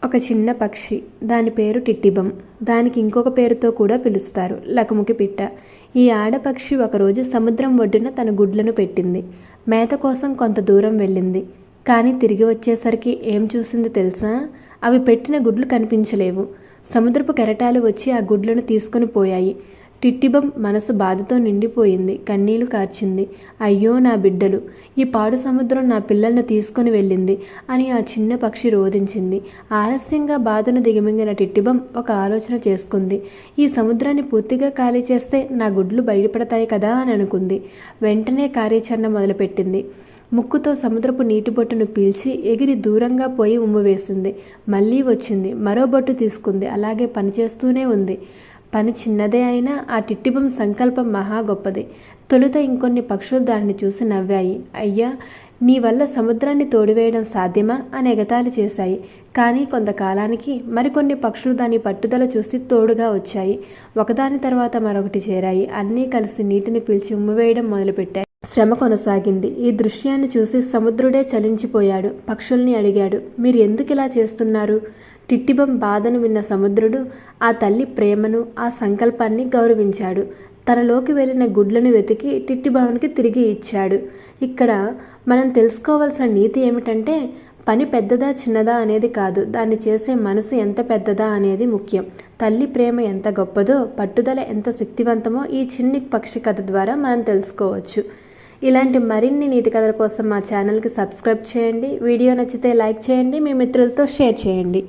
ఒక చిన్న పక్షి, దాని పేరు టిట్టిబం. దానికి ఇంకొక పేరుతో కూడా పిలుస్తారు, లకుముకి పిట్ట. ఈ ఆడపక్షి ఒకరోజు సముద్రం ఒడ్డున తన గుడ్లను పెట్టింది. మేత కోసం కొంత దూరం వెళ్ళింది. కానీ తిరిగి వచ్చేసరికి ఏం చూసింది తెలుసా? అవి పెట్టిన గుడ్లు కనిపించలేవు. సముద్రపు కెరటాలు వచ్చి ఆ గుడ్లను తీసుకొని పోయాయి. టిట్టిబం మనసు బాధతో నిండిపోయింది. కన్నీళ్లు కార్చింది. అయ్యో నా బిడ్డలు! ఈ పాడు సముద్రం నా పిల్లలను తీసుకొని వెళ్ళింది అని ఆ చిన్న పక్షి రోదించింది. ఆలస్యంగా బాధను దిగమింగిన టిట్టిబం ఒక ఆలోచన చేసుకుంది. ఈ సముద్రాన్ని పూర్తిగా ఖాళీ చేస్తే నా గుడ్లు బయటపడతాయి కదా అని అనుకుంది. వెంటనే కార్యాచరణ మొదలుపెట్టింది. ముక్కుతో సముద్రపు నీటి బొట్టును పీల్చి ఎగిరి దూరంగా పోయి ఉమ్మివేసింది. మళ్ళీ వచ్చింది, మరో బొట్టు తీసుకుంది. అలాగే పనిచేస్తూనే ఉంది. పని చిన్నదే అయినా ఆ టిట్టిబం సంకల్పం మహా గొప్పది. తొలుత ఇంకొన్ని పక్షులు దాన్ని చూసి నవ్వాయి. అయ్యా, నీ వల్ల సముద్రాన్ని తోడివేయడం సాధ్యమా అని ఎగతాళి చేశాయి. కానీ కొంతకాలానికి మరికొన్ని పక్షులు దాని పట్టుదల చూసి తోడుగా వచ్చాయి. ఒకదాని తర్వాత మరొకటి చేరాయి. అన్నీ కలిసి నీటిని పీల్చి ఉమ్మివేయడం మొదలుపెట్టాయి. శ్రమ కొనసాగింది. ఈ దృశ్యాన్ని చూసి సముద్రుడే చలించిపోయాడు. పక్షుల్ని అడిగాడు, మీరు ఎందుకు ఇలా చేస్తున్నారు? టిట్టిబం బాధను విన్న సముద్రుడు ఆ తల్లి ప్రేమను, ఆ సంకల్పాన్ని గౌరవించాడు. తనలోకి వెళ్ళిన గుడ్లను వెతికి టిట్టిబానికి తిరిగి ఇచ్చాడు. ఇక్కడ మనం తెలుసుకోవాల్సిన నీతి ఏమిటంటే, పని పెద్దదా చిన్నదా అనేది కాదు, దాన్ని చేసే మనసు ఎంత పెద్దదా అనేది ముఖ్యం. తల్లి ప్రేమ ఎంత గొప్పదో, పట్టుదల ఎంత శక్తివంతమో ఈ చిన్ని పక్షి కథ ద్వారా మనం తెలుసుకోవచ్చు. ఇలాంటి మరిన్ని నీతి కథల కోసం మా ఛానల్కి సబ్స్క్రైబ్ చేయండి. వీడియో నచ్చితే లైక్ చేయండి, మీ మిత్రులతో షేర్ చేయండి.